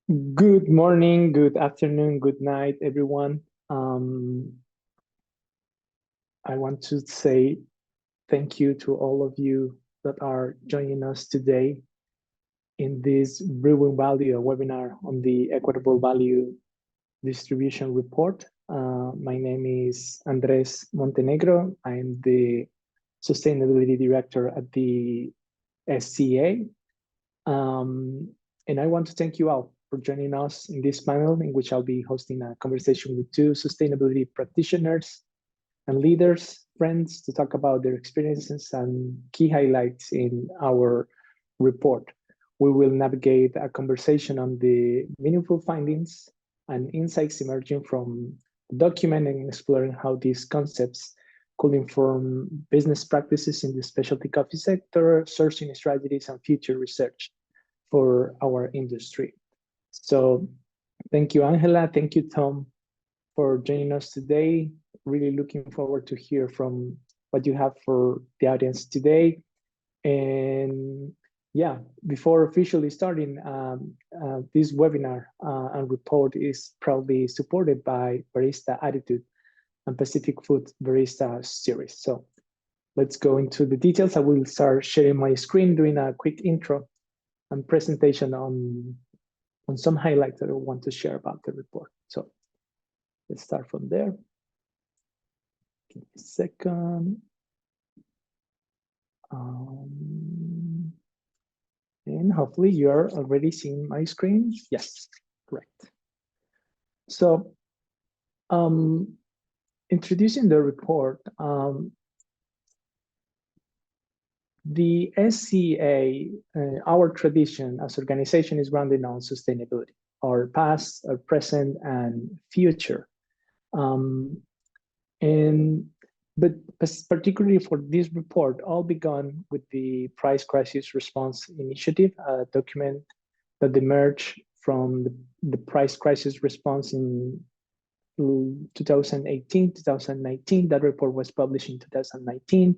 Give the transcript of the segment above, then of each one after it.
Good morning, good afternoon, good night, everyone. I want to say thank you to all of you that are joining us today in this Brewing Value webinar on the Equitable Value Distribution Report. My name is Andrés Montenegro. I'm the Sustainability Director at the SCA. And I want to thank you all for joining us in this panel in which I'll be hosting a conversation with two sustainability practitioners and leaders, friends, to talk about their experiences and key highlights in our report. We will navigate a conversation on the meaningful findings and insights emerging from the document and exploring how these concepts could inform business practices in the specialty coffee sector, sourcing strategies, and future research for our industry. So thank you, Angela. Thank you, Tom, for joining us today. Really looking forward to hear from what you have for the audience today. And yeah, before officially starting, this webinar and report is proudly supported by Barista Attitude and Pacific Food Barista Series. So let's go into the details. I will start sharing my screen, doing a quick intro and presentation on some highlights that I want to share about the report. So let's start from there. Give me a second. And hopefully you're already seeing my screen. Yes, correct. So introducing the report, the SCA, our tradition as organization is grounded on sustainability, our past, our present, and future. But particularly for this report, all began with the Price Crisis Response Initiative, a document that emerged from the Price Crisis Response in 2018, 2019. That report was published in 2019.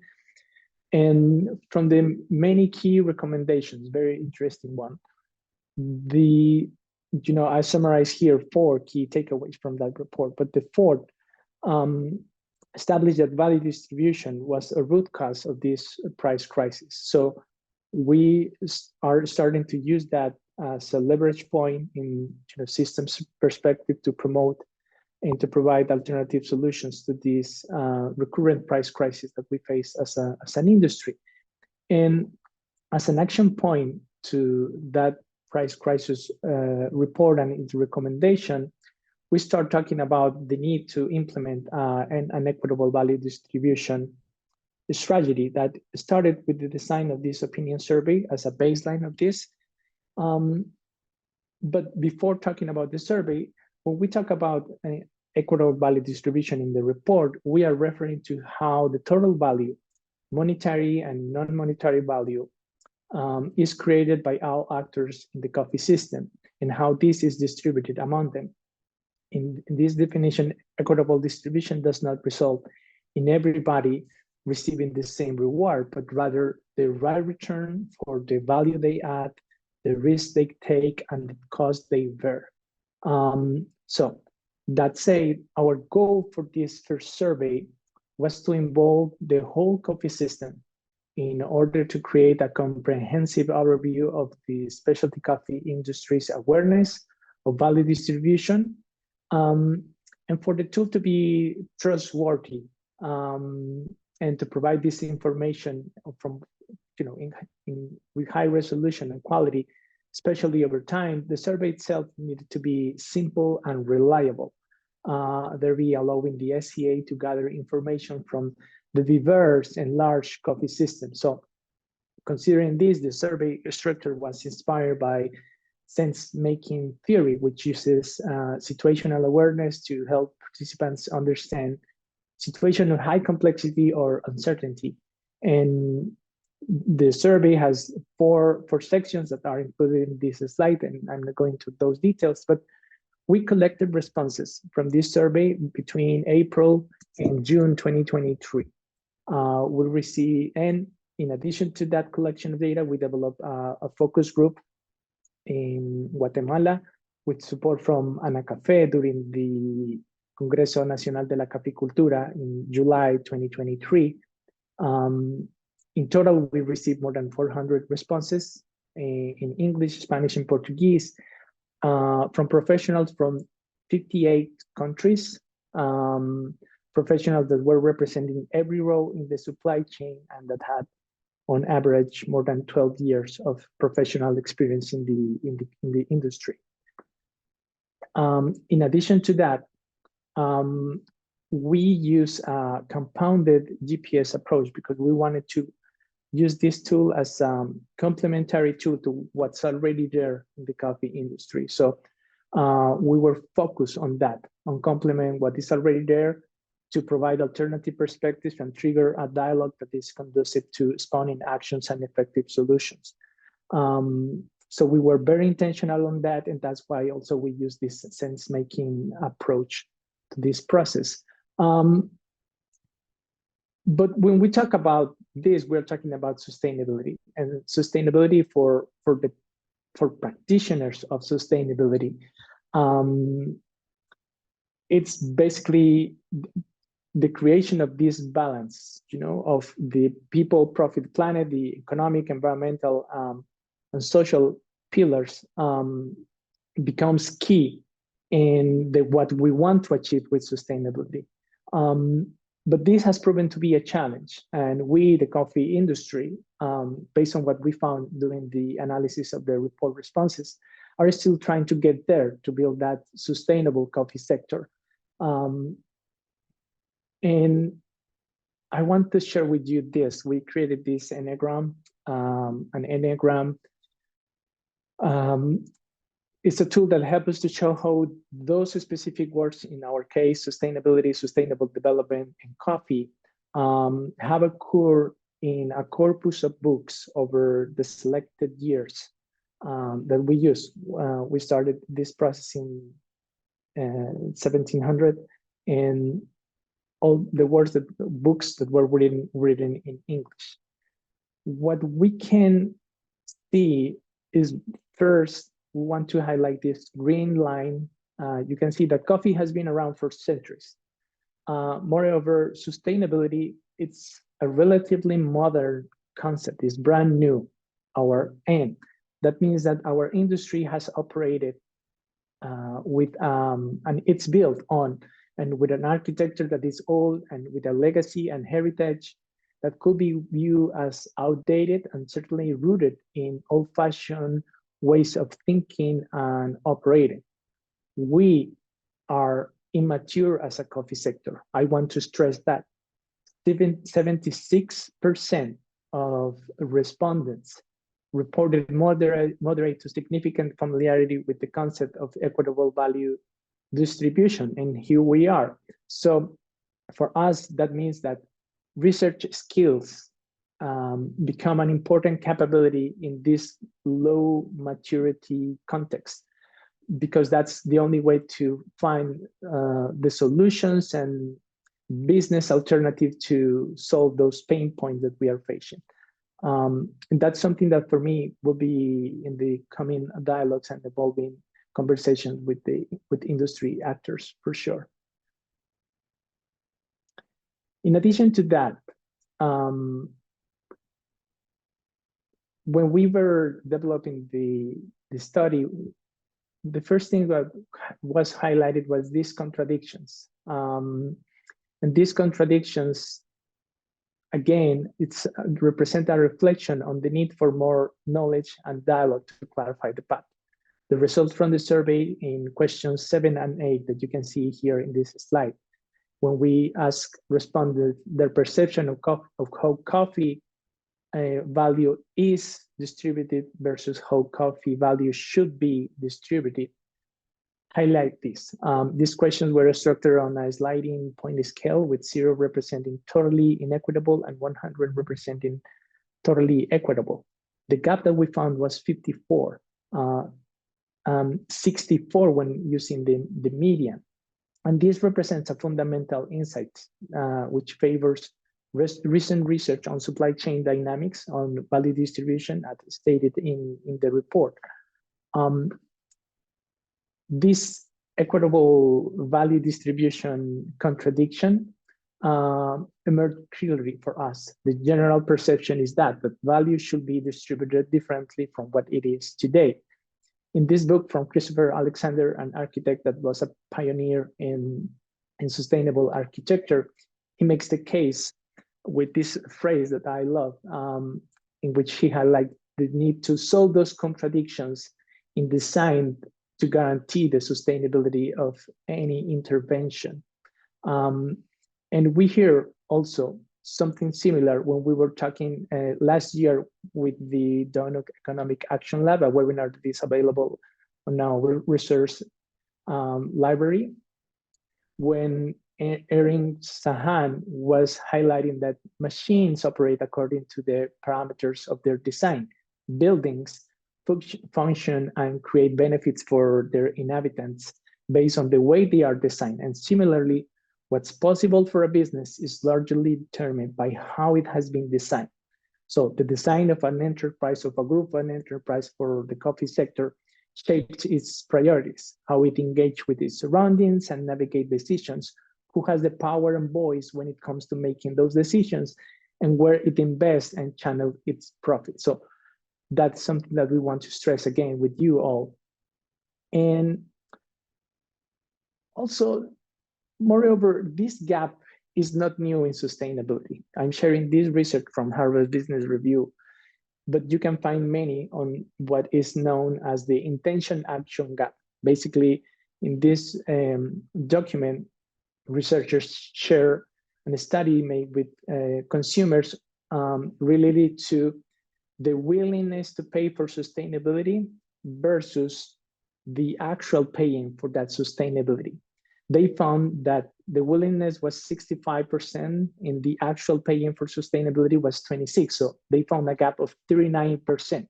And from the many key recommendations, very interesting one, I summarize here 4 key takeaways from that report, but the fourth established that value distribution was a root cause of this price crisis. So we are starting to use that as a leverage point in systems perspective to promote and to provide alternative solutions to this recurrent price crisis that we face as an industry. And as an action point to that price crisis report and its recommendation, we start talking about the need to implement an equitable value distribution strategy that started with the design of this opinion survey as a baseline of this. But before talking about the survey, when we talk about equitable value distribution in the report, we are referring to how the total value, monetary and non-monetary value, is created by all actors in the coffee system and how this is distributed among them. In this definition, equitable distribution does not result in everybody receiving the same reward, but rather the right return for the value they add, the risk they take, and the cost they bear. So that said, our goal for this first survey was to involve the whole coffee system in order to create a comprehensive overview of the specialty coffee industry's awareness of value distribution, and for the tool to be trustworthy, and to provide this information from, with high resolution and quality, especially over time. The survey itself needed to be simple and reliable, thereby allowing the SCA to gather information from the diverse and large coffee system. So considering this, the survey structure was inspired by sense-making theory, which uses situational awareness to help participants understand situation of high complexity or uncertainty. And the survey has four sections that are included in this slide, and I'm not going into those details, but we collected responses from this survey between April and June 2023. We received, and in addition to that collection of data, we developed a focus group in Guatemala with support from Anacafe during the Congreso Nacional de la Caficultura in July 2023. In total, we received more than 400 responses in English, Spanish, and Portuguese from professionals from 58 countries, professionals that were representing every role in the supply chain and that had, on average, more than 12 years of professional experience in the industry. In addition to that, we use a compounded GPS approach because we wanted to use this tool as a complementary tool to what's already there in the coffee industry. So we were focused on that, on complement what is already there to provide alternative perspectives and trigger a dialogue that is conducive to spawning actions and effective solutions. So we were very intentional on that, and that's why also we use this sense-making approach to this process. But when we talk about this, we're talking about sustainability, and sustainability for practitioners of sustainability. It's basically the creation of this balance, of the people, profit, planet, the economic, environmental, and social pillars becomes key in what we want to achieve with sustainability. But this has proven to be a challenge, and we, the coffee industry, based on what we found during the analysis of the report responses, are still trying to get there to build that sustainable coffee sector. And I want to share with you this. We created this Enneagram. An Enneagram it's a tool that helps us to show how those specific words, in our case, sustainability, sustainable development, and coffee, have occurred in a corpus of books over the selected years that we use. We started this process in 1700, and all the books that were written in English. What we can see is, first, we want to highlight this green line. You can see that coffee has been around for centuries. Moreover, sustainability, it's a relatively modern concept. It's brand new, our aim. That means that our industry has operated with, and it's built on, and with an architecture that is old and with a legacy and heritage that could be viewed as outdated and certainly rooted in old-fashioned ways of thinking and operating. We are immature as a coffee sector. I want to stress that 76% of respondents reported moderate to significant familiarity with the concept of equitable value distribution, and here we are. So for us, that means that research skills become an important capability in this low maturity context, because that's the only way to find the solutions and business alternative to solve those pain points that we are facing. And that's something that for me will be in the coming dialogues and evolving conversations with industry actors, for sure. In addition to that, when we were developing the study, the first thing that was highlighted was these contradictions. And these contradictions, again, represent a reflection on the need for more knowledge and dialogue to clarify the path. The results from the survey in questions 7 and 8 that you can see here in this slide, when we ask respondents their perception of how coffee value is distributed versus how coffee value should be distributed, highlight this. These questions were structured on a sliding point scale, with 0 representing totally inequitable and 100 representing totally equitable. The gap that we found was 54, 64 when using the median. And this represents a fundamental insight, which favors recent research on supply chain dynamics on value distribution, as stated in the report. This equitable value distribution contradiction emerged clearly for us. The general perception is that value should be distributed differently from what it is today. In this book from Christopher Alexander, an architect that was a pioneer in sustainable architecture, he makes the case with this phrase that I love, in which he highlights the need to solve those contradictions in design to guarantee the sustainability of any intervention. And we hear also something similar when we were talking last year with the Donut Economic Action Lab, a webinar that is available on our research library, when Erin Sahan was highlighting that machines operate according to the parameters of their design. Buildings function and create benefits for their inhabitants based on the way they are designed. And similarly, what's possible for a business is largely determined by how it has been designed. So the design of an enterprise, of a group of an enterprise for the coffee sector, shapes its priorities, how it engages with its surroundings and navigate decisions, who has the power and voice when it comes to making those decisions, and where it invests and channels its profit. So that's something that we want to stress again with you all. And also, moreover, this gap is not new in sustainability. I'm sharing this research from Harvard Business Review, but you can find many on what is known as the intention action gap. Basically, in this document, researchers share a study made with consumers related to the willingness to pay for sustainability versus the actual paying for that sustainability. They found that the willingness was 65% and the actual paying for sustainability was 26%. So they found a gap of 39%.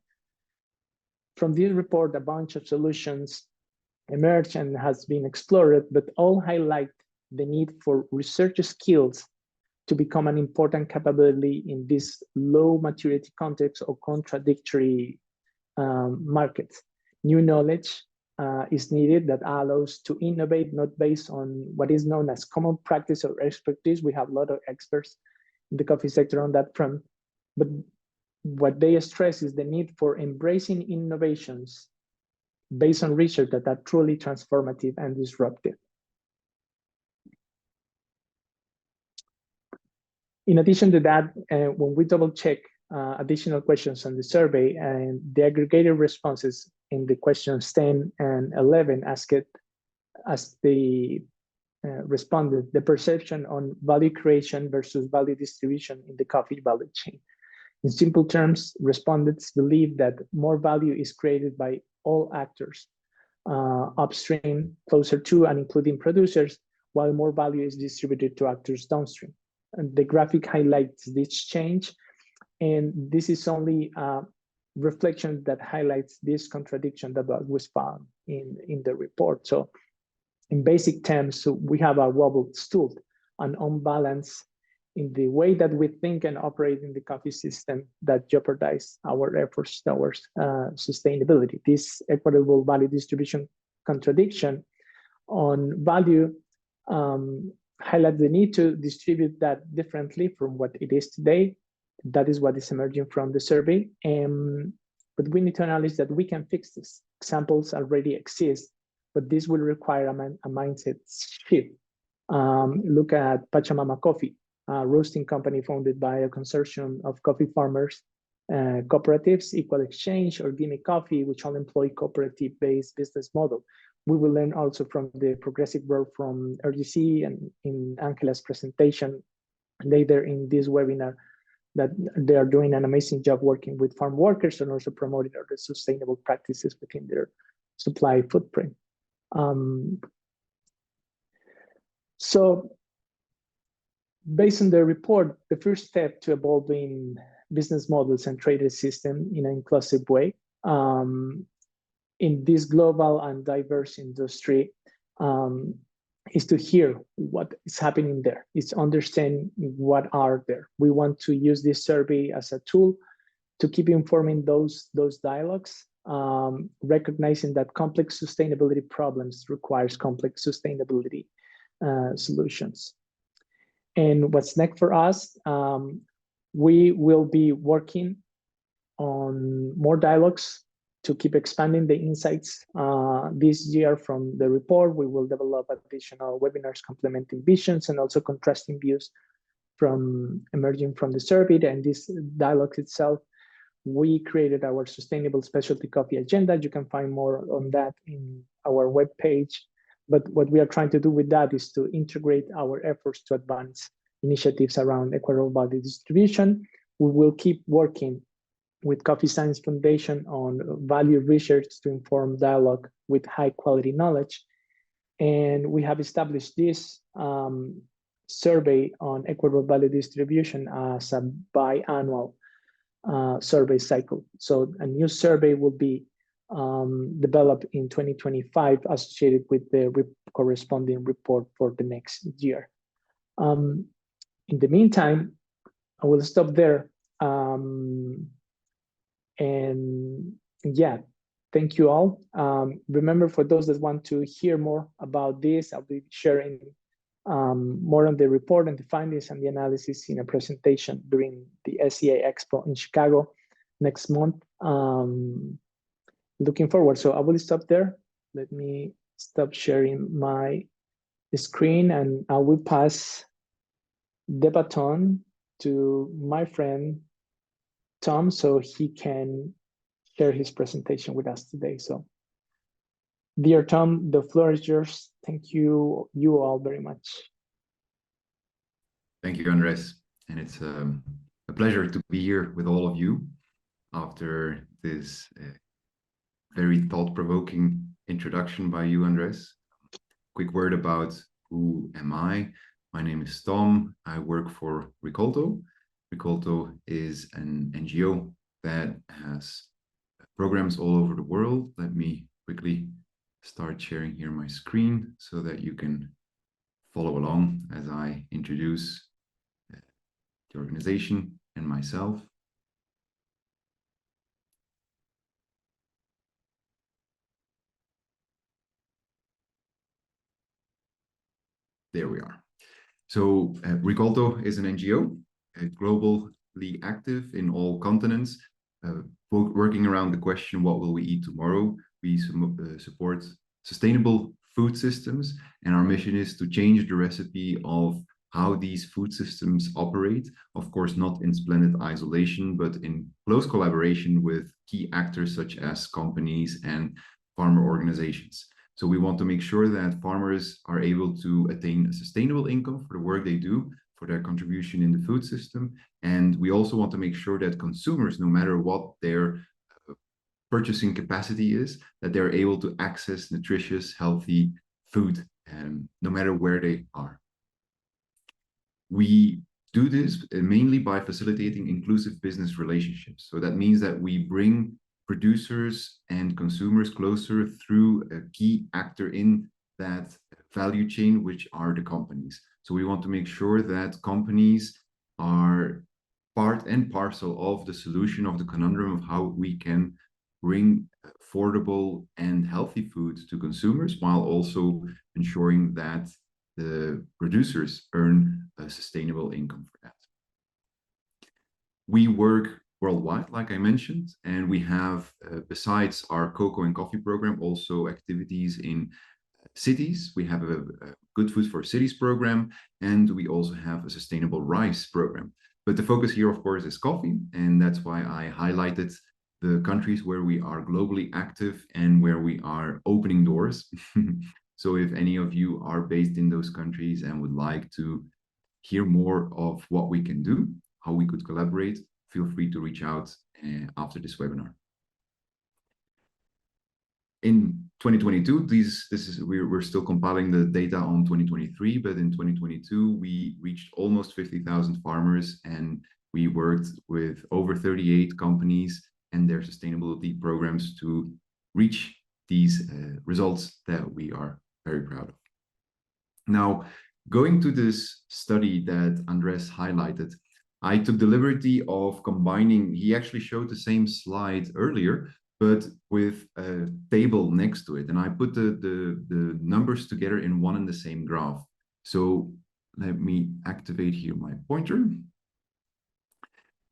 From this report, a bunch of solutions emerged and has been explored, but all highlight the need for research skills to become an important capability in this low maturity context or contradictory markets. New knowledge is needed that allows to innovate, not based on what is known as common practice or expertise. We have a lot of experts in the coffee sector on that front, but what they stress is the need for embracing innovations based on research that are truly transformative and disruptive. In addition to that, when we double check additional questions on the survey, and the aggregated responses in the questions 10 and 11 asked as the respondent the perception on value creation versus value distribution in the coffee value chain. In simple terms, respondents believe that more value is created by all actors, upstream, closer to and including producers, while more value is distributed to actors downstream. And the graphic highlights this change, and this is only a reflection that highlights this contradiction that was found in the report. So in basic terms, so we have a wobbled stool, an unbalance in the way that we think and operate in the coffee system that jeopardize our efforts towards sustainability. This equitable value distribution contradiction on value highlight the need to distribute that differently from what it is today. That is what is emerging from the survey. But we need to acknowledge that we can fix this. Examples already exist, but this will require a mindset shift. Look at Pachamama Coffee, a roasting company founded by a consortium of coffee farmers, cooperatives, Equal Exchange, or Gimme Coffee, which all employ cooperative-based business model. We will learn also from the progressive work from RGC and in Angela's presentation later in this webinar that they are doing an amazing job working with farm workers and also promoting the sustainable practices within their supply footprint. So based on the report, the first step to evolving business models and trade system in an inclusive way in this global and diverse industry is to hear what is happening there. It's understand what are there. We want to use this survey as a tool to keep informing those dialogues recognizing that complex sustainability problems requires complex sustainability solutions. And what's next for us? We will be working on more dialogues to keep expanding the insights. This year from the report, we will develop additional webinars complementing visions and also contrasting views from emerging from the survey. And this dialogue itself, we created our sustainable specialty coffee agenda. You can find more on that in our webpage. But what we are trying to do with that is to integrate our efforts to advance initiatives around equitable value distribution. We will keep working with Coffee Science Foundation on value research to inform dialogue with high quality knowledge. And we have established this survey on equitable value distribution as a biannual survey cycle. So a new survey will be developed in 2025 associated with the corresponding report for the next year. In the meantime, I will stop there. And yeah, thank you all. Remember, for those that want to hear more about this, I'll be sharing more on the report and the findings and the analysis in a presentation during the SCA Expo in Chicago next month. Looking forward. So I will stop there. Let me stop sharing my screen and I will pass the baton to my friend Tom, so he can share his presentation with us today. So, dear Tom, the floor is yours. Thank you all very much. Thank you, Andrés. And it's a pleasure to be here with all of you after this very thought-provoking introduction by you, Andrés. Quick word about who am I. My name is Tom. I work for Rikolto. Rikolto is an NGO that has programs all over the world. Let me quickly start sharing here my screen so that you can follow along as I introduce the organization and myself. There we are. So Rikolto is an NGO, globally active in all continents, working around the question, what will we eat tomorrow? We support sustainable food systems, and our mission is to change the recipe of how these food systems operate, of course, not in splendid isolation, but in close collaboration with key actors such as companies and farmer organizations. So we want to make sure that farmers are able to attain a sustainable income for the work they do, for their contribution in the food system. And we also want to make sure that consumers, no matter what their purchasing capacity is, that they're able to access nutritious, healthy food, no matter where they are. We do this mainly by facilitating inclusive business relationships. So that means that we bring producers and consumers closer through a key actor in that value chain, which are the companies. So we want to make sure that companies are part and parcel of the solution of the conundrum of how we can bring affordable and healthy food to consumers, while also ensuring that the producers earn a sustainable income for that. We work worldwide, like I mentioned, and we have, besides our cocoa and coffee program, also activities in cities. We have a Good Food for Cities program, and we also have a sustainable rice program. But the focus here, of course, is coffee, and that's why I highlighted the countries where we are globally active and where we are opening doors. So if any of you are based in those countries and would like to hear more of what we can do, how we could collaborate, feel free to reach out after this webinar. In 2022, we're still compiling the data on 2023, but in 2022, we reached almost 50,000 farmers, and we worked with over 38 companies and their sustainability programs to reach these results that we are very proud of. Now, going to this study that Andrés highlighted, I took the liberty of combining, he actually showed the same slide earlier, but with a table next to it. And I put the numbers together in one and the same graph. So let me activate here my pointer.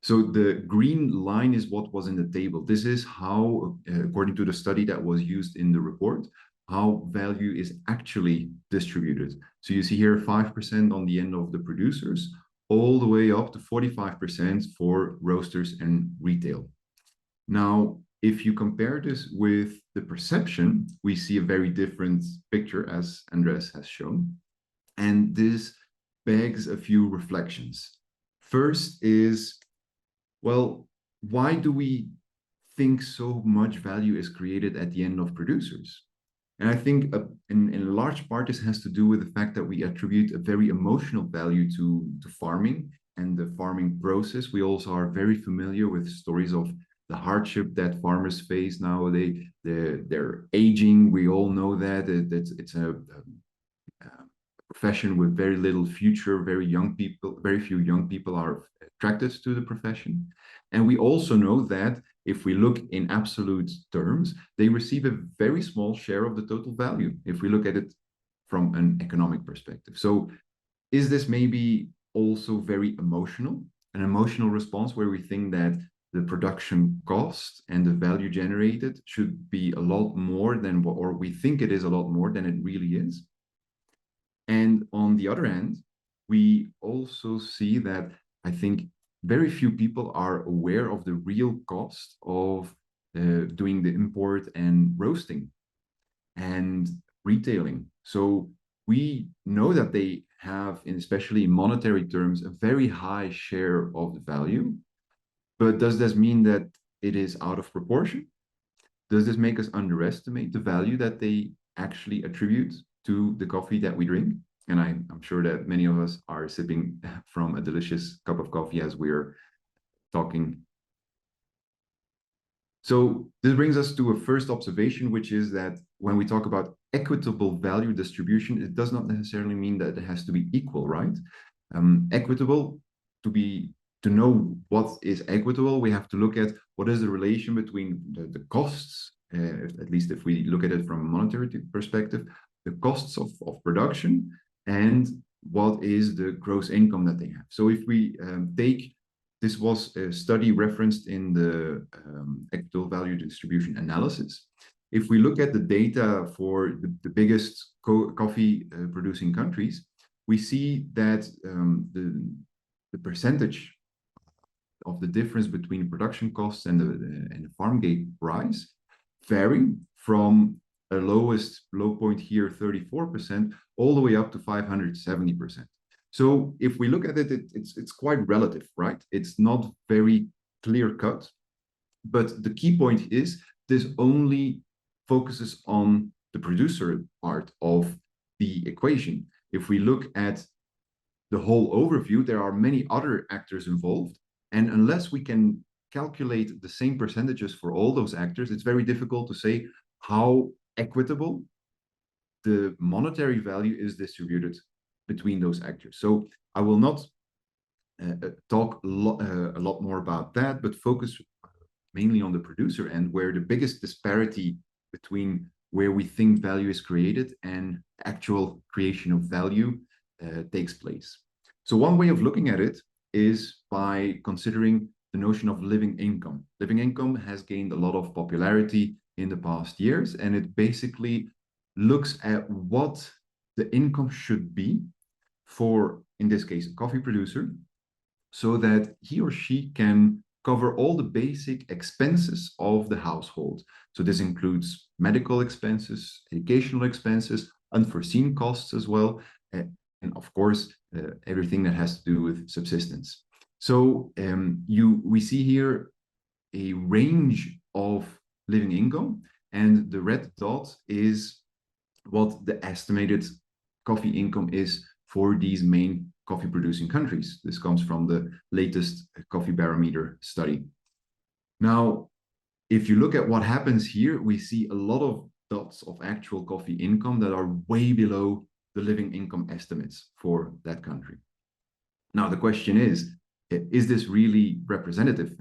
So the green line is what was in the table. This is how, according to the study that was used in the report, how value is actually distributed. So you see here 5% on the end of the producers, all the way up to 45% for roasters and retail. Now, if you compare this with the perception, we see a very different picture, as Andrés has shown. And this begs a few reflections. First is, well, why do we think so much value is created at the end of producers? And I think in large part, this has to do with the fact that we attribute a very emotional value to farming and the farming process. We also are very familiar with stories of the hardship that farmers face now. They're aging. We all know that it's a profession with very little future. Very few young people are attracted to the profession. And we also know that if we look in absolute terms, they receive a very small share of the total value, if we look at it from an economic perspective. So is this maybe also very emotional, an emotional response where we think that the production cost and the value generated should be a lot more than what, or we think it is a lot more than it really is? And on the other hand, we also see that I think very few people are aware of the real cost of doing the import and roasting and retailing. So we know that they have, especially in monetary terms, a very high share of the value. But does this mean that it is out of proportion? Does this make us underestimate the value that they actually attribute to the coffee that we drink? And I'm sure that many of us are sipping from a delicious cup of coffee as we're talking. So this brings us to a first observation, which is that when we talk about equitable value distribution, it does not necessarily mean that it has to be equal, right? Equitable, to know what is equitable, we have to look at what is the relation between the costs, at least if we look at it from a monetary perspective, the costs of production, and what is the gross income that they have. So if we this was a study referenced in the equitable value distribution analysis. If we look at the data for the biggest coffee producing countries, we see that the percentage of the difference between production costs and the farm gate price vary from a low point here, 34%, all the way up to 570%. So if we look at it, it's quite relative, right? It's not very clear cut. But the key point is this only focuses on the producer part of the equation. If we look at the whole overview, there are many other actors involved. And unless we can calculate the same percentages for all those actors, it's very difficult to say how equitable the monetary value is distributed between those actors. So I will not talk a lot more about that, but focus mainly on the producer end, where the biggest disparity between where we think value is created and actual creation of value takes place. So one way of looking at it is by considering the notion of living income. Living income has gained a lot of popularity in the past years, and it basically looks at what the income should be for, in this case, a coffee producer, so that he or she can cover all the basic expenses of the household. So this includes medical expenses, educational expenses, unforeseen costs as well, and of course, everything that has to do with subsistence. So we see here a range of living income, and the red dot is what the estimated coffee income is for these main coffee producing countries. This comes from the latest coffee barometer study. Now, if you look at what happens here, we see a lot of dots of actual coffee income that are way below the living income estimates for that country. Now, the question is this really representative?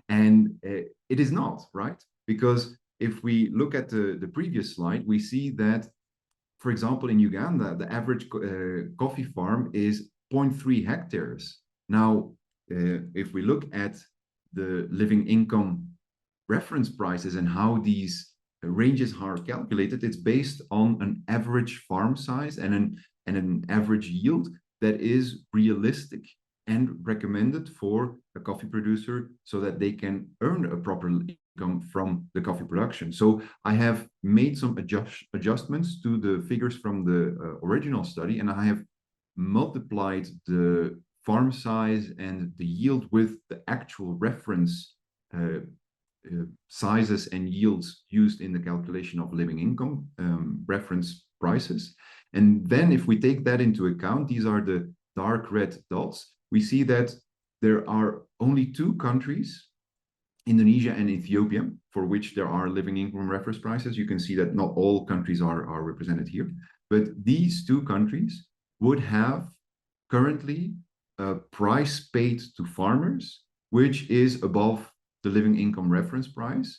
And it is not, right? Because if we look at the previous slide, we see that, for example, in Uganda, the average coffee farm is 0.3 hectares. Now, if we look at the living income reference prices and how these ranges are calculated, it's based on an average farm size and an average yield that is realistic and recommended for a coffee producer so that they can earn a proper income from the coffee production. So I have made some adjustments to the figures from the original study, and I have multiplied the farm size and the yield with the actual reference sizes and yields used in the calculation of living income reference prices. And then if we take that into account, these are the dark red dots, we see that there are only 2 countries, Indonesia and Ethiopia, for which there are living income reference prices. You can see that not all countries are represented here, but these 2 countries would have currently a price paid to farmers, which is above the living income reference price,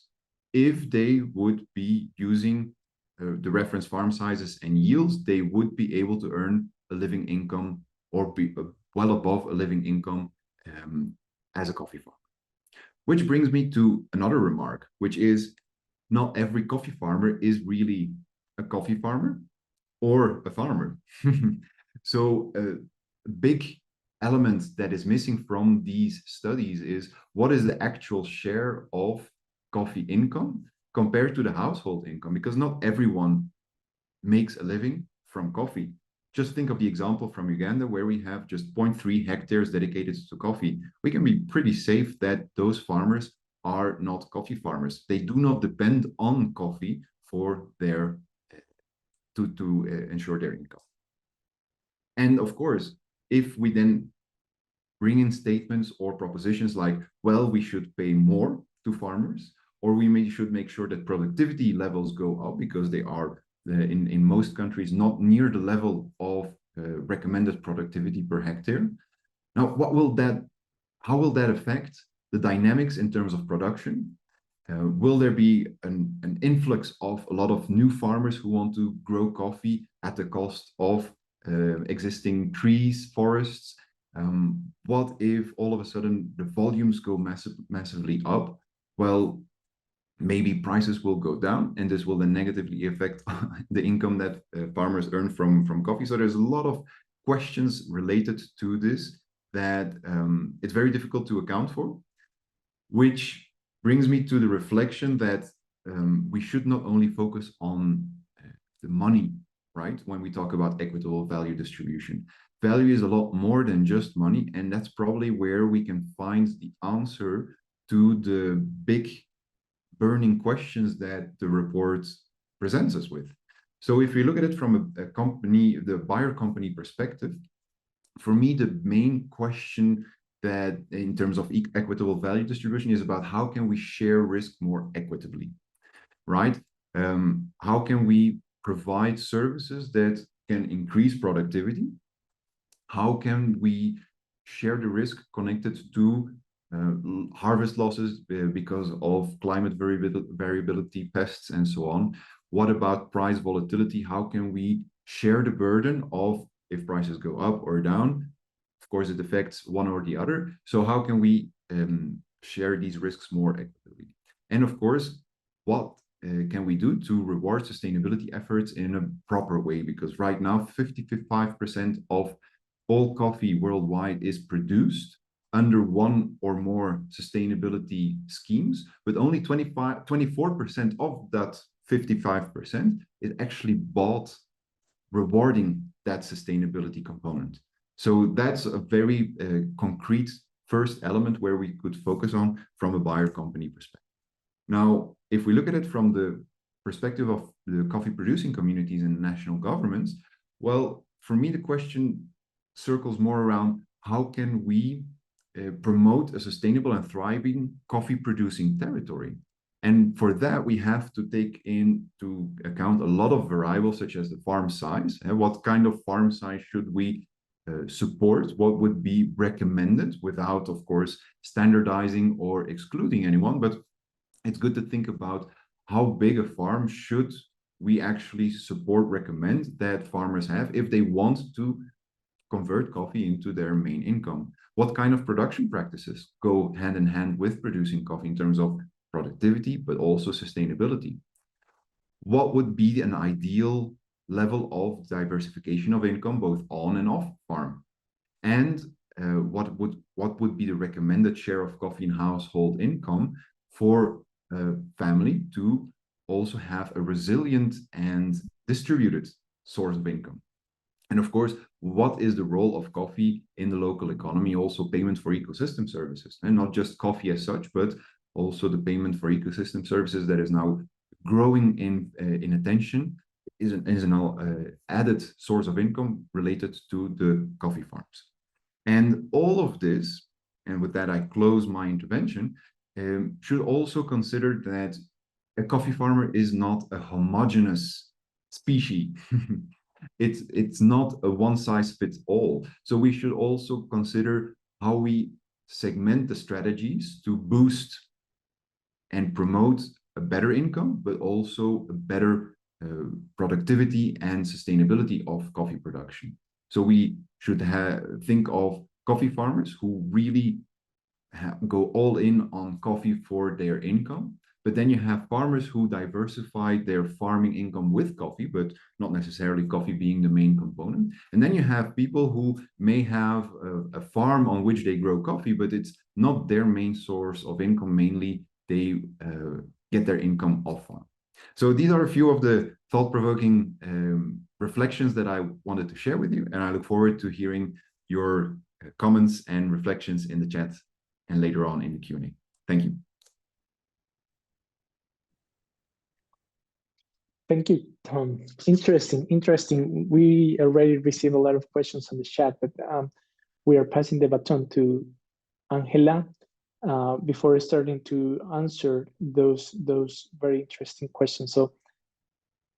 if they would be using the reference farm sizes and yields, they would be able to earn a living income or be well above a living income as a coffee farmer. Which brings me to another remark, which is not every coffee farmer is really a coffee farmer or a farmer. So a big element that is missing from these studies is what is the actual share of coffee income compared to the household income, because not everyone makes a living from coffee. Just think of the example from Uganda, where we have just 0.3 hectares dedicated to coffee. We can be pretty safe that those farmers are not coffee farmers. They do not depend on coffee for their to ensure their income. And of course, if we then bring in statements or propositions like, well, we should pay more to farmers, or we should make sure that productivity levels go up because they are in most countries not near the level of recommended productivity per hectare. Now, how will that affect the dynamics in terms of production? Will there be an influx of a lot of new farmers who want to grow coffee at the cost of existing trees, forests? What if all of a sudden the volumes go massively up? Well, maybe prices will go down, and this will then negatively affect the income that farmers earn from coffee. So there's a lot of questions related to this that it's very difficult to account for, which brings me to the reflection that we should not only focus on the money, right? When we talk about equitable value distribution, value is a lot more than just money, and that's probably where we can find the answer to the big burning questions that the report presents us with. So if we look at it from a company, the buyer company perspective, for me, the main question that in terms of equitable value distribution is about how can we share risk more equitably, right? How can we provide services that can increase productivity? How can we share the risk connected to harvest losses because of climate variability, pests, and so on? What about price volatility? How can we share the burden of if prices go up or down? Of course, it affects one or the other. So how can we share these risks more equitably? And of course, what can we do to reward sustainability efforts in a proper way? Because right now, 55% of all coffee worldwide is produced under one or more sustainability schemes, but only 24% of that 55% is actually bought rewarding that sustainability component. So that's a very concrete first element where we could focus on from a buyer company perspective. Now, if we look at it from the perspective of the coffee producing communities and national governments, well, for me, the question circles more around how can we promote a sustainable and thriving coffee producing territory. And for that, we have to take into account a lot of variables such as the farm size. What kind of farm size should we support? What would be recommended without, of course, standardizing or excluding anyone? But it's good to think about how big a farm should we actually recommend that farmers have if they want to convert coffee into their main income. What kind of production practices go hand in hand with producing coffee in terms of productivity, but also sustainability? What would be an ideal level of diversification of income, both on and off farm? And what would be the recommended share of coffee in household income for a family to also have a resilient and distributed source of income? And of course, what is the role of coffee in the local economy? Also payment for ecosystem services, and not just coffee as such, but also the payment for ecosystem services that is now growing in attention, is an added source of income related to the coffee farms. And all of this, and with that I close my intervention, should also consider that a coffee farmer is not a homogeneous species. It's not a one size fits all. So we should also consider how we segment the strategies to boost and promote a better income, but also a better productivity and sustainability of coffee production. So we should think of coffee farmers who really go all in on coffee for their income. But then you have farmers who diversify their farming income with coffee, but not necessarily coffee being the main component. And then you have people who may have a farm on which they grow coffee, but it's not their main source of income. Mainly, they get their income off farm. So these are a few of the thought-provoking reflections that I wanted to share with you, and I look forward to hearing your comments and reflections in the chat and later on in the Q&A. Thank you. Thank you, Tom. Interesting. We already received a lot of questions on the chat, but we are passing the baton to Angela before starting to answer those very interesting questions. So,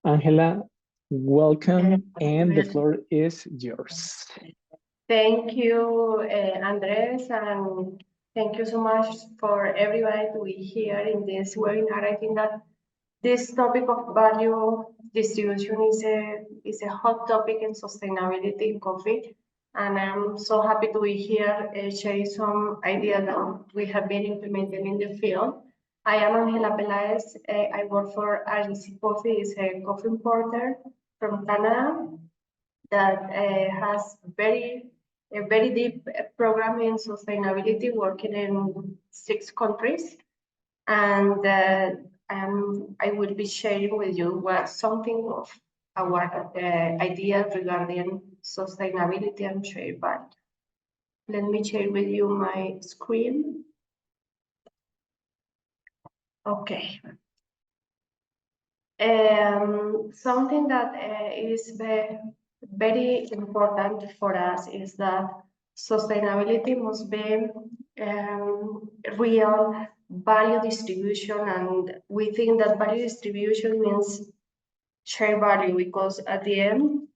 Angela, welcome, and the floor is yours. Thank you, Andrés, and thank you so much for everybody to be here in this webinar. I think that this topic of value distribution is a hot topic in sustainability in coffee, and I'm so happy to be here sharing some ideas that we have been implementing in the field. I am Angela Peláez. I work for RGC Coffee. It's a coffee importer from Canada that has a very deep program in sustainability, working in 6 countries, and I will be sharing with you something of our ideas regarding sustainability and share value. Let me share with you my screen. Okay. Something that is very important for us is that sustainability must be real value distribution, and we think that value distribution means share value, because at the end,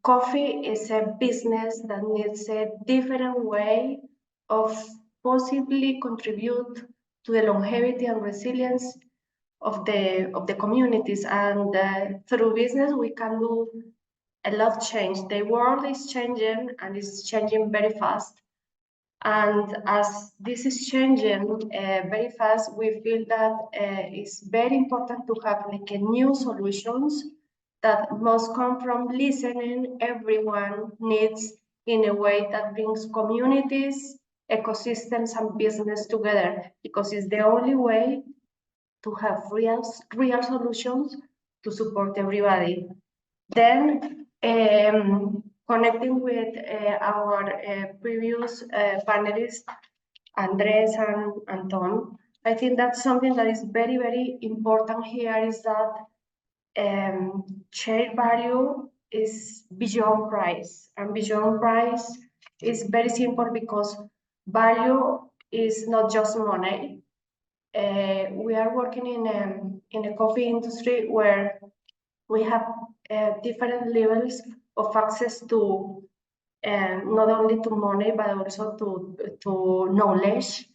coffee is a business that needs a different way of possibly contribute to the longevity and resilience of the communities, and through business we can do a lot of change. The world is changing, and it's changing very fast. And as this is changing very fast, we feel that it's very important to have like a new solutions that must come from listening everyone needs in a way that brings communities, ecosystems, and business together, because it's the only way to have real solutions to support everybody. Then connecting with our previous panelists, Andrés and Tom, I think that's something that is very, very important here, is that shared value is beyond price. And beyond price is very simple, because value is not just money. We are working in a coffee industry where we have different levels of access to not only to money, but also to knowledge.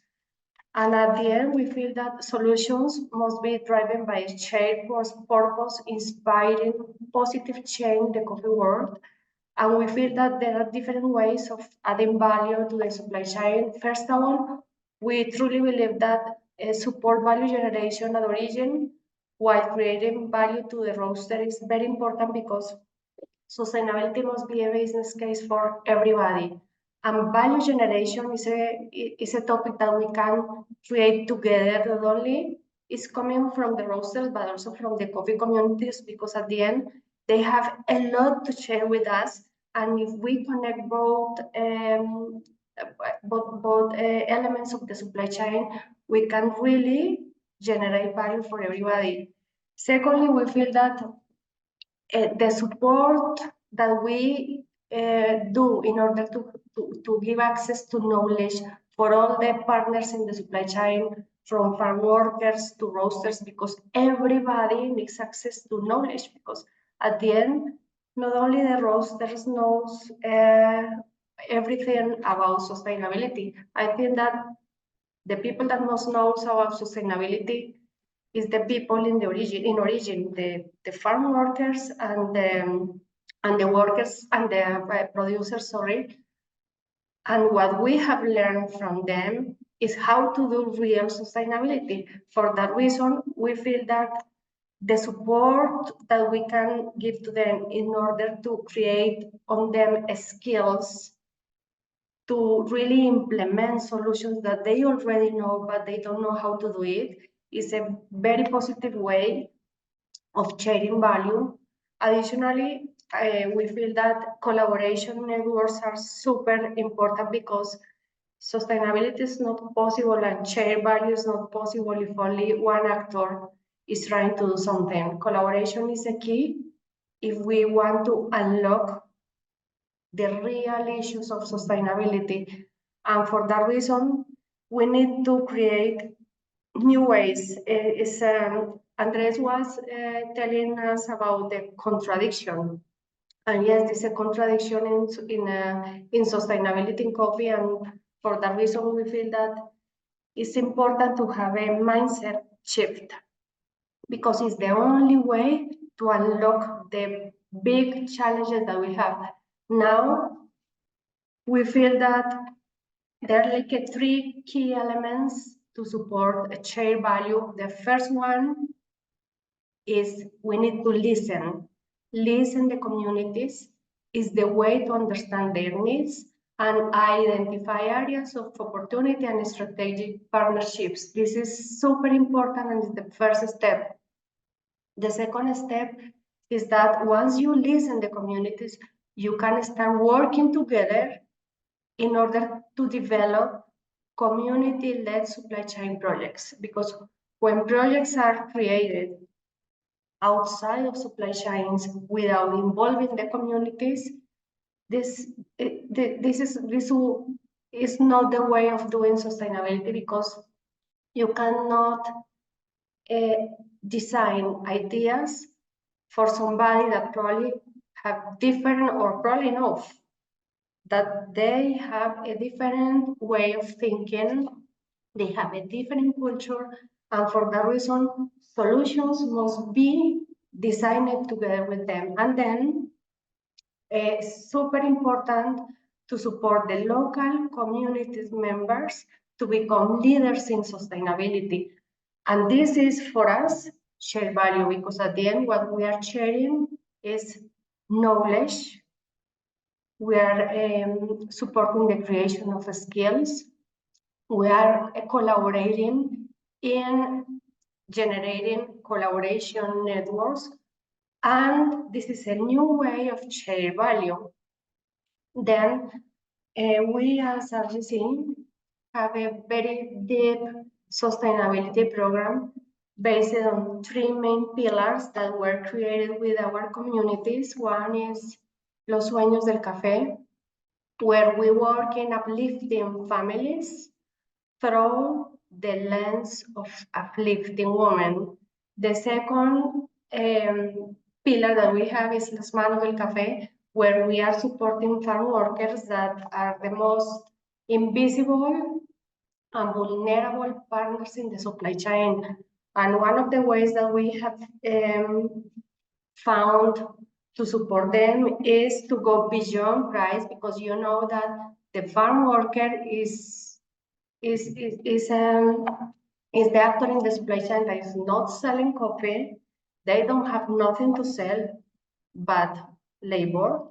And at the end, we feel that solutions must be driven by a shared purpose, inspiring positive change in the coffee world. And we feel that there are different ways of adding value to the supply chain. First of all, we truly believe that support value generation at origin while creating value to the roaster is very important, because sustainability must be a business case for everybody. And value generation is a topic that we can create together. Not only is coming from the roasters, but also from the coffee communities, because at the end, they have a lot to share with us. And if we connect both elements of the supply chain, we can really generate value for everybody. Secondly, we feel that the support that we do in order to give access to knowledge for all the partners in the supply chain, from farm workers to roasters, because everybody needs access to knowledge, because at the end, not only the roasters knows everything about sustainability. I think that the people that most knows about sustainability is the people in origin, the farm workers and the workers and the producers, sorry. And what we have learned from them is how to do real sustainability. For that reason, we feel that the support that we can give to them in order to create on them skills to really implement solutions that they already know, but they don't know how to do it, is a very positive way of sharing value. Additionally, we feel that collaboration networks are super important, because sustainability is not possible and shared value is not possible if only one actor is trying to do something. Collaboration is a key if we want to unlock the real issues of sustainability. And for that reason, we need to create new ways. Andrés was telling us about the contradiction. And yes, there's a contradiction in sustainability in coffee. And for that reason, we feel that it's important to have a mindset shift, because it's the only way to unlock the big challenges that we have. Now, we feel that there are like three key elements to support a shared value. The first one is we need to listen. Listen the communities is the way to understand their needs and identify areas of opportunity and strategic partnerships. This is super important and is the first step. The second step is that once you listen the communities, you can start working together in order to develop community-led supply chain projects. Because when projects are created outside of supply chains without involving the communities, this is not the way of doing sustainability, because you cannot design ideas for somebody that probably have different, or probably know that they have a different way of thinking, they have a different culture, and for that reason, solutions must be designed together with them. And then it's super important to support the local community members to become leaders in sustainability. And this is for us shared value, because at the end, what we are sharing is knowledge. We are supporting the creation of skills. We are collaborating in generating collaboration networks. And this is a new way of shared value. Then we as RGC have a very deep sustainability program based on three main pillars that were created with our communities. One is Los Sueños del Café, where we work in uplifting families through the lens of uplifting women. The second pillar that we have is Las Manos del Café, where we are supporting farm workers that are the most invisible and vulnerable partners in the supply chain. And one of the ways that we have found to support them is to go beyond price, because you know that the farm worker is the actor in the supply chain that is not selling coffee. They don't have nothing to sell but labor.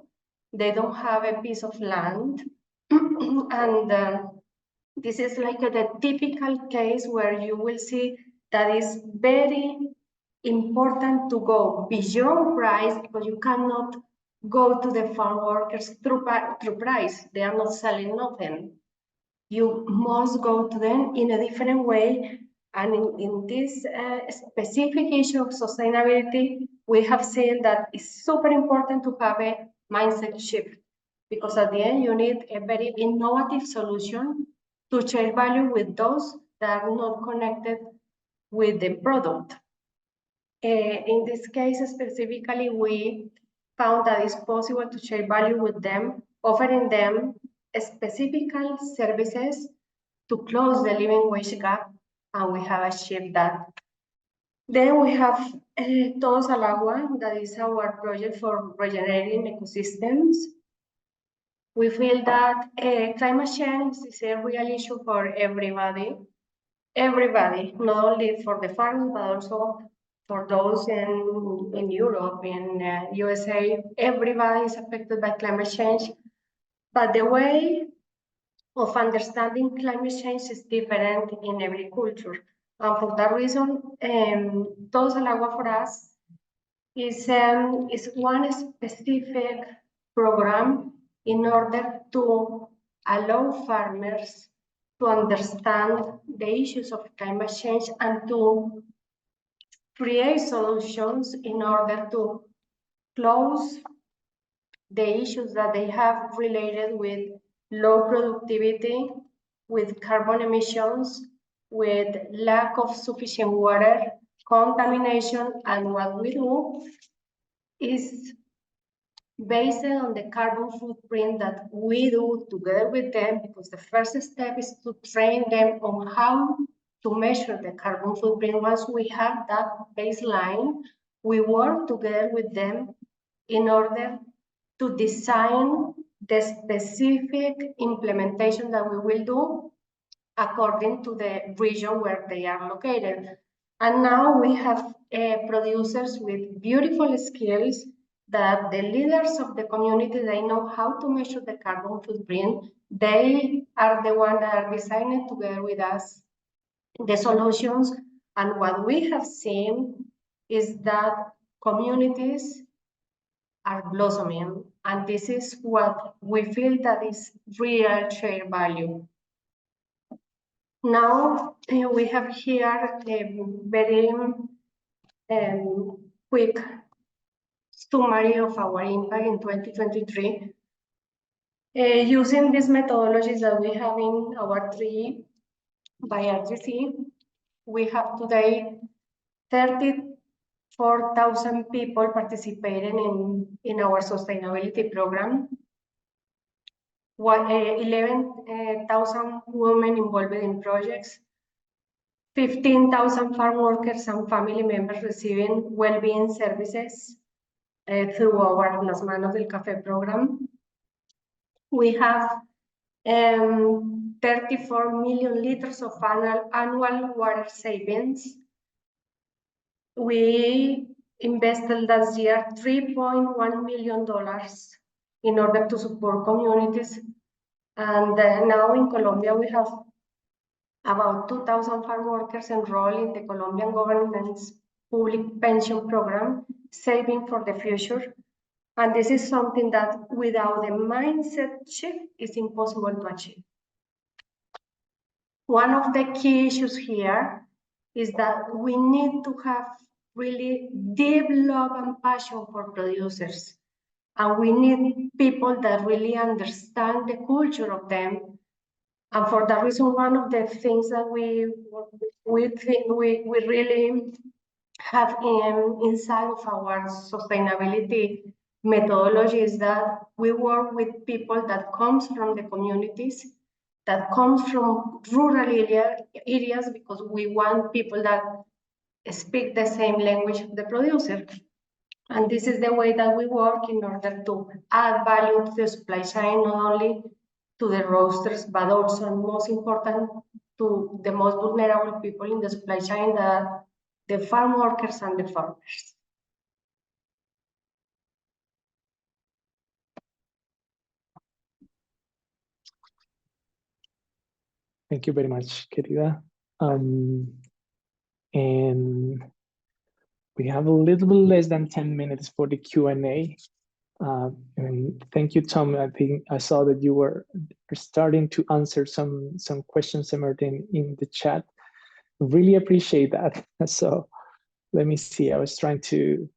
They don't have a piece of land. And this is like the typical case where you will see that is very important to go beyond price, because you cannot go to the farm workers through price. They are not selling nothing. You must go to them in a different way. And in this specific issue of sustainability, we have seen that it's super important to have a mindset shift, because at the end, you need a very innovative solution to share value with those that are not connected with the product. In this case specifically, we found that it's possible to share value with them, offering them specific services to close the living wage gap, and we have achieved that. Then we have Todos al Agua, that is our project for regenerating ecosystems. We feel that climate change is a real issue for everybody, not only for the farmers, but also for those in Europe, in USA. Everybody is affected by climate change, but the way of understanding climate change is different in every culture. And for that reason, Todos al Agua for us is one specific program in order to allow farmers to understand the issues of climate change and to create solutions in order to close the issues that they have related with low productivity, with carbon emissions, with lack of sufficient water, contamination. And what we do is based on the carbon footprint that we do together with them, because the first step is to train them on how to measure the carbon footprint. Once we have that baseline, we work together with them in order to design the specific implementation that we will do according to the region where they are located. And now we have producers with beautiful skills that the leaders of the community, they know how to measure the carbon footprint. They are the ones that are designing together with us the solutions. And what we have seen is that communities are blossoming. And this is what we feel that is real shared value. Now we have here a very quick summary of our impact in 2023. Using these methodologies that we have in our 3 by RGC, we have today 34,000 people participating in our sustainability program. 11,000 women involved in projects, 15,000 farm workers and family members receiving well-being services through our Las Manos del Café program. We have 34 million liters of annual water savings. We invested last year $3.1 million in order to support communities. And now in Colombia, we have about 2,000 farm workers enrolled in the Colombian government's public pension program, saving for the future. And this is something that without a mindset shift is impossible to achieve. One of the key issues here is that we need to have really deep love and passion for producers. And we need people that really understand the culture of them. And for that reason, one of the things that we really have inside of our sustainability methodology is that we work with people that comes from the communities that comes from rural areas, because we want people that speak the same language of the producer. And this is the way that we work in order to add value to the supply chain, not only to the roasters, but also, and most important, to the most vulnerable people in the supply chain, the farm workers and the farmers. Thank you very much, querida. And we have a little bit less than 10 minutes for the Q&A. And thank you, Tom. I think I saw that you were starting to answer some questions emerging in the chat. Really appreciate that. So let me see. I was trying to,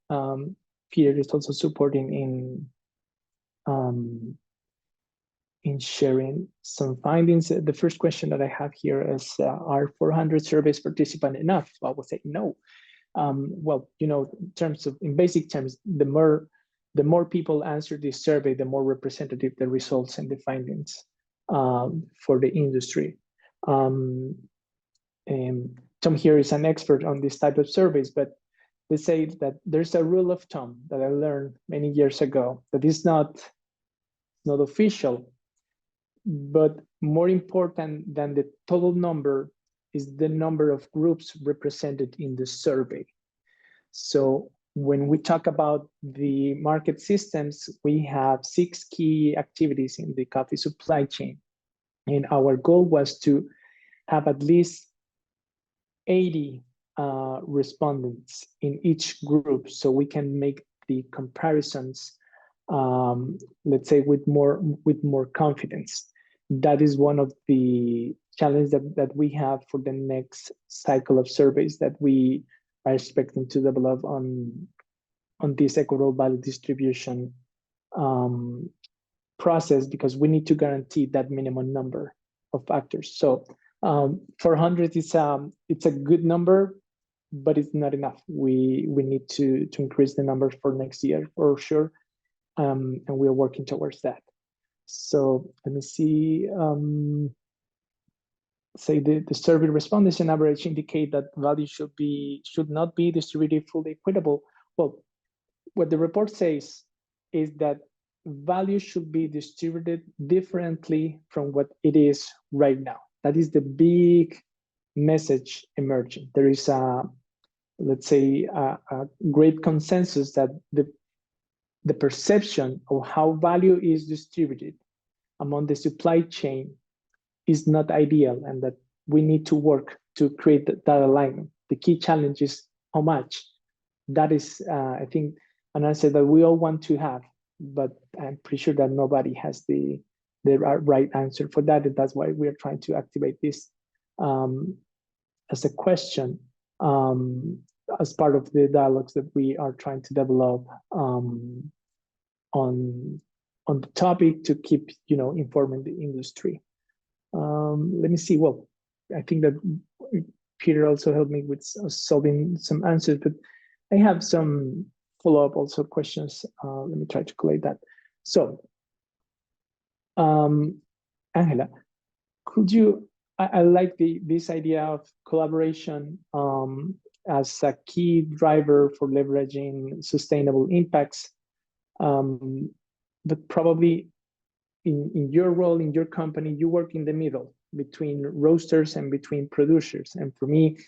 Peter is also supporting in sharing some findings. The first question that I have here is, are 400 surveys participant enough? I would say no. Well, you know, in basic terms, the more people answer this survey, the more representative the results and the findings for the industry. And Tom here is an expert on this type of surveys, but they say that there's a rule of thumb that I learned many years ago that is not official, but more important than the total number is the number of groups represented in the survey. So when we talk about the market systems, we have 6 key activities in the coffee supply chain. And our goal was to have at least 80 respondents in each group, so we can make the comparisons, let's say, with more confidence. That is one of the challenges that we have for the next cycle of surveys that we are expecting to develop on this equitable value distribution process, because we need to guarantee that minimum number of factors. So 400 is it's a good number, but it's not enough. We need to increase the numbers for next year for sure, and we are working towards that. So let me see. Say the survey respondents on average indicate that value should not be distributed fully equitable. Well, what the report says is that value should be distributed differently from what it is right now. That is the big message emerging. There is let's say a great consensus that the perception of how value is distributed among the supply chain is not ideal, and that we need to work to create that alignment. The key challenge is how much. That is, I think, an answer that we all want to have, but I'm pretty sure that nobody has the right answer for that, and that's why we're trying to activate this as a question as part of the dialogues that we are trying to develop on the topic to keep, you know, informing the industry. Let me see. Well, I think that Peter also helped me with solving some answers, but I have some follow-up also questions. Let me try to collate that. So, Angela, could you? I like this idea of collaboration as a key driver for leveraging sustainable impacts, but probably in your role, in your company, you work in the middle between roasters and between producers. And for me,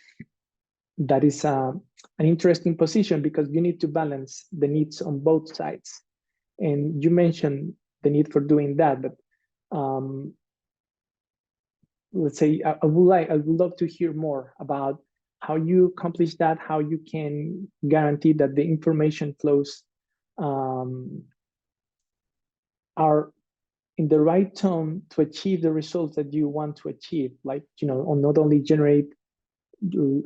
that is an interesting position, because you need to balance the needs on both sides. And you mentioned the need for doing that, but let's say I would love to hear more about how you accomplish that, how you can guarantee that the information flows are in the right tone to achieve the results that you want to achieve, like, you know, not only generate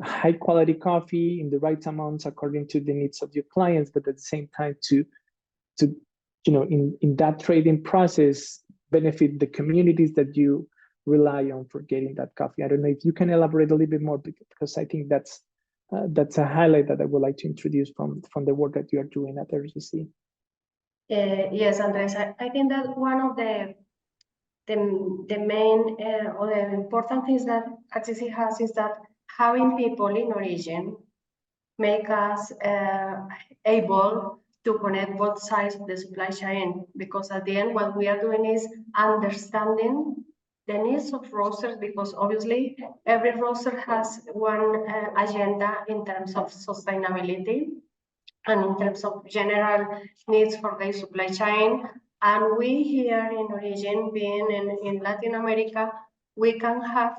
high quality coffee in the right amounts according to the needs of your clients, but at the same time to you know, in that trading process, benefit the communities that you rely on for getting that coffee. I don't know if you can elaborate a little bit more, because I think that's a highlight that I would like to introduce from the work that you are doing at RGC. Yes, Andres, I think that one of the the main or the important things that RGC has is that having people in origin make us able to connect both sides of the supply chain, because at the end what we are doing is understanding the needs of roasters, because obviously every roaster has one agenda in terms of sustainability and in terms of general needs for the supply chain. And we here in Origin, being in Latin America, we can have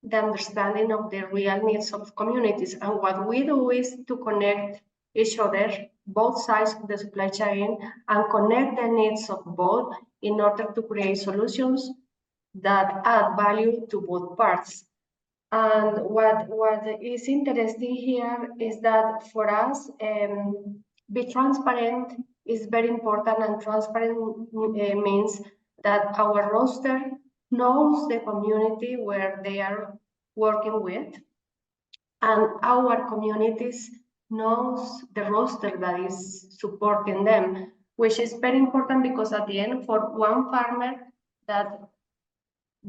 the understanding of the real needs of communities. And what we do is to connect each other, both sides of the supply chain, and connect the needs of both in order to create solutions that add value to both parts. And what is interesting here is that for us, be transparent is very important, and transparent means that our roster knows the community where they are working with, and our communities knows the roster that is supporting them, which is very important, because at the end, for one farmer that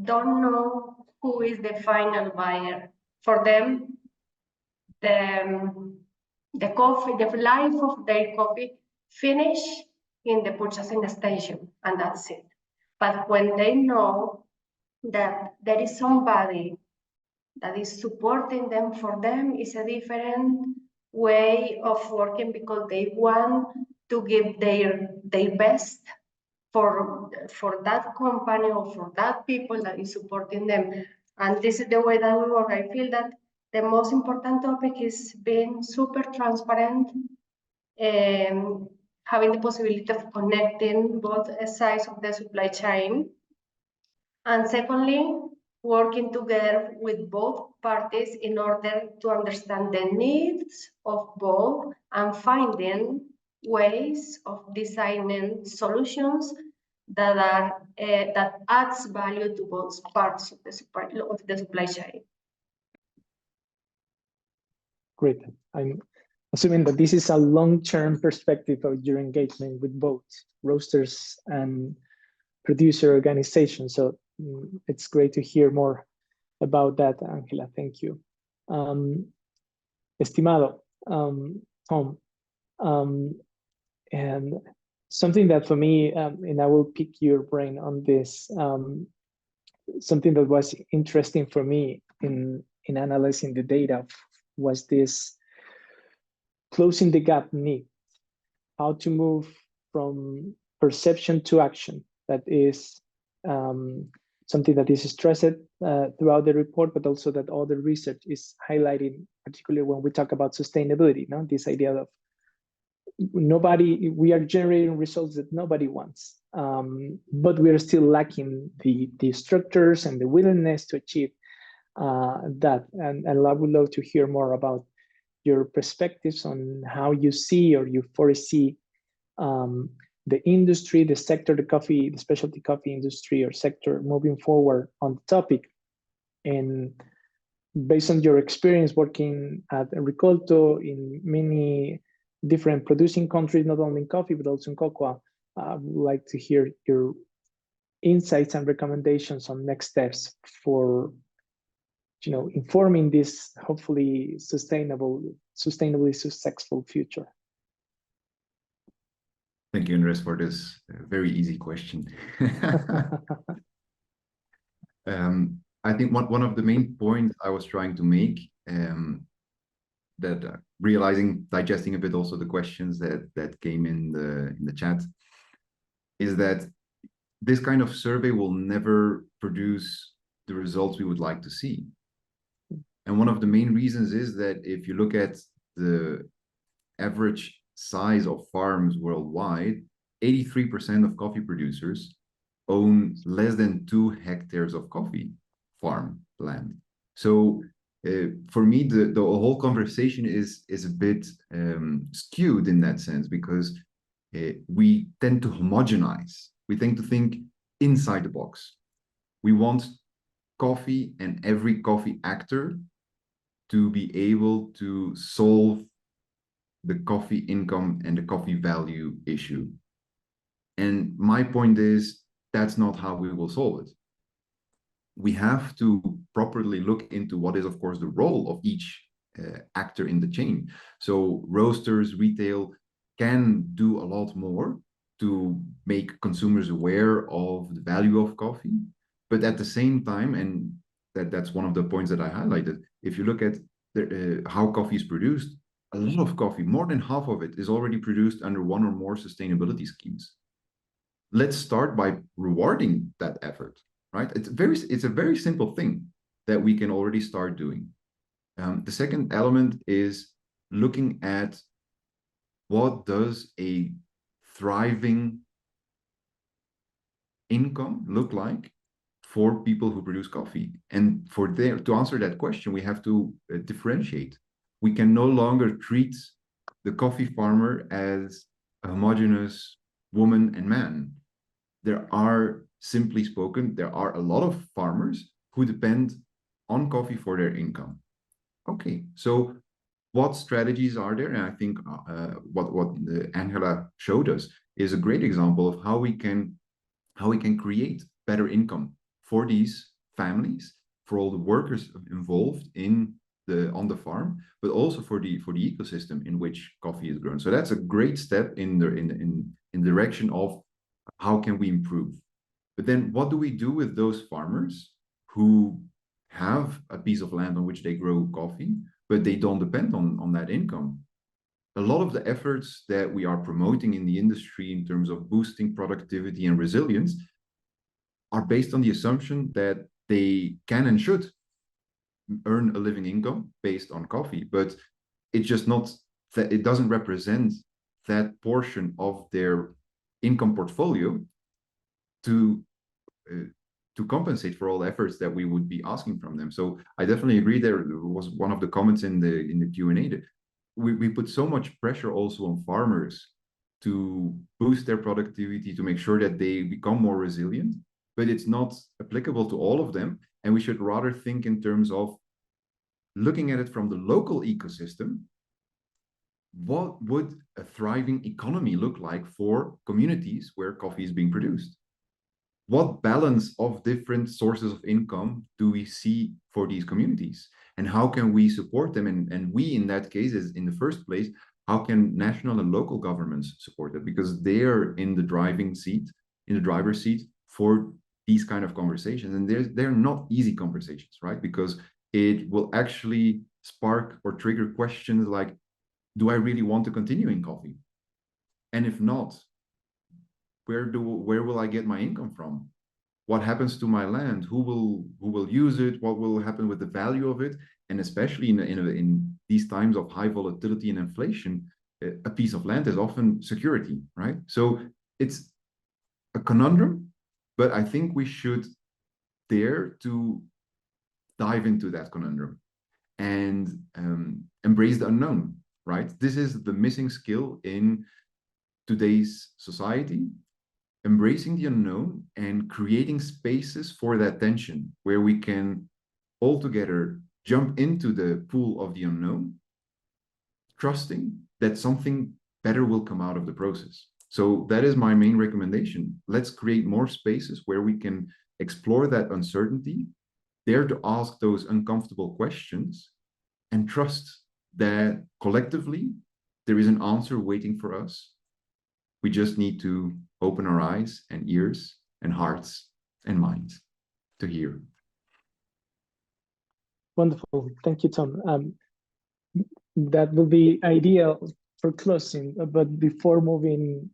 don't know who is the final buyer, for them, the coffee, the life of their coffee finish in the purchasing station, and that's it. But when they know that there is somebody that is supporting them, for them is a different way of working, because they want to give their best for that company or for that people that is supporting them. And this is the way that we work. I feel that the most important topic is being super transparent, having the possibility of connecting both sides of the supply chain. And secondly, working together with both parties in order to understand the needs of both and finding ways of designing solutions that are that adds value to both parts of the supply chain. Great. I'm assuming that this is a long-term perspective of your engagement with both roasters and producer organizations. So it's great to hear more about that, Angela. Thank you. Estimado, Tom, and something that for me, and I will pick your brain on this, something that was interesting for me in analyzing the data was this closing the gap need, how to move from perception to action. That is something that is stressed throughout the report, but also that all the research is highlighting, particularly when we talk about sustainability, no? This idea of we are generating results that nobody wants, but we are still lacking the structures and the willingness to achieve that. And I would love to hear more about your perspectives on how you see or you foresee the industry, the sector, the specialty coffee industry or sector moving forward on the topic. And based on your experience working at Rikolto in many different producing countries, not only in coffee, but also in cocoa, I would like to hear your insights and recommendations on next steps for informing this hopefully sustainably successful future. Thank you, Andrés, for this very easy question. I think one of the main points I was trying to make, that digesting a bit also the questions that came in the chat, is that this kind of survey will never produce the results we would like to see. And one of the main reasons is that if you look at the average size of farms worldwide, 83% of coffee producers own less than 2 hectares of coffee farm land. So for me, the whole conversation is a bit skewed in that sense, because we tend to homogenize. We tend to think inside the box. We want coffee and every coffee actor to be able to solve the coffee income and the coffee value issue. And my point is, that's not how we will solve it. We have to properly look into what is, of course, the role of each actor in the chain. So roasters, retail can do a lot more to make consumers aware of the value of coffee. But at the same time, and that's one of the points that I highlighted, if you look at how coffee is produced, a lot of coffee, more than half of it, is already produced under one or more sustainability schemes. Let's start by rewarding that effort, right? It's a very simple thing that we can already start doing. The second element is looking at what does a thriving income look like for people who produce coffee. And to answer that question, we have to differentiate. We can no longer treat the coffee farmer as a homogeneous woman and man. There are, simply spoken, there are a lot of farmers who depend on coffee for their income. Okay, so what strategies are there? And I think what Angela showed us is a great example of how we can create better income for these families, for all the workers involved on the farm, but also for the ecosystem in which coffee is grown. So that's a great step in the direction of how can we improve. But then what do we do with those farmers who have a piece of land on which they grow coffee, but they don't depend on that income? A lot of the efforts that we are promoting in the industry in terms of boosting productivity and resilience are based on the assumption that they can and should earn a living income based on coffee, but it's just not that, it doesn't represent that portion of their income portfolio to compensate for all the efforts that we would be asking from them. So I definitely agree. There was one of the comments in the Q&A that we put so much pressure also on farmers to boost their productivity, to make sure that they become more resilient, but it's not applicable to all of them. And we should rather think in terms of looking at it from the local ecosystem. What would a thriving economy look like for communities where coffee is being produced? What balance of different sources of income do we see for these communities? And how can we support them? And we, in that case, is in the first place, how can national and local governments support it? Because they're in the driver's seat for these kind of conversations. And they're not easy conversations, right? Because it will actually spark or trigger questions like, do I really want to continue in coffee? And if not, where will I get my income from? What happens to my land? Who will use it? What will happen with the value of it? And especially in these times of high volatility and inflation, a piece of land is often security, right? So it's a conundrum, but I think we should dare to dive into that conundrum and embrace the unknown, right? This is the missing skill in today's society, embracing the unknown and creating spaces for that tension where we can all together jump into the pool of the unknown, trusting that something better will come out of the process. So that is my main recommendation. Let's create more spaces where we can explore that uncertainty, dare to ask those uncomfortable questions, and trust that collectively there is an answer waiting for us. We just need to open our eyes and ears and hearts and minds to hear. Wonderful. Thank you, Tom. That will be ideal for closing, but before moving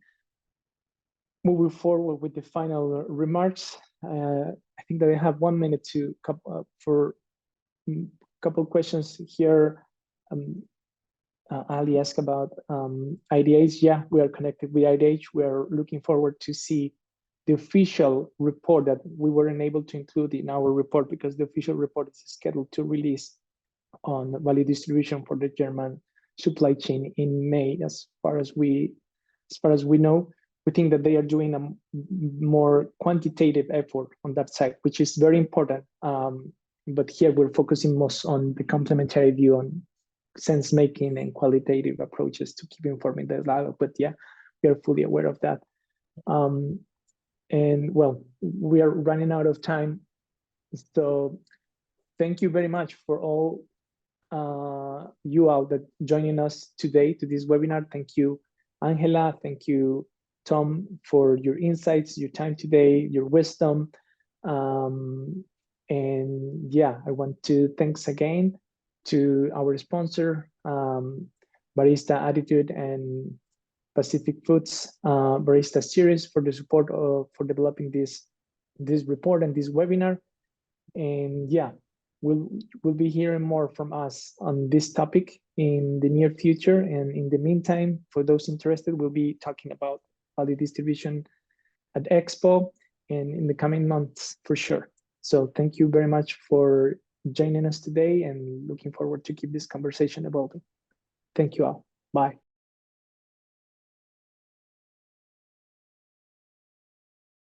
forward with the final remarks, I think that I have 1 minute for a couple of questions here. Ali asked about IDH. Yeah, we are connected with IDH. We are looking forward to see the official report that we weren't able to include in our report because the official report is scheduled to release on value distribution for the German supply chain in May. As far as we know, we think that they are doing a more quantitative effort on that side, which is very important. But here we're focusing most on the complementary view on sense making and qualitative approaches to keep informing the dialogue. But yeah, we are fully aware of that. And well, we are running out of time. So thank you very much for all you all that joining us today to this webinar. Thank you, Angela. Thank you, Tom, for your insights, your time today, your wisdom. And yeah, I want to thanks again to our sponsor, Barista Attitude and Pacific Foods Barista Series for the support for developing this report and this webinar. And yeah, we'll be hearing more from us on this topic in the near future. And in the meantime, for those interested, we'll be talking about value distribution at Expo and in the coming months for sure. So thank you very much for joining us today and looking forward to keep this conversation evolving. Thank you all. Bye.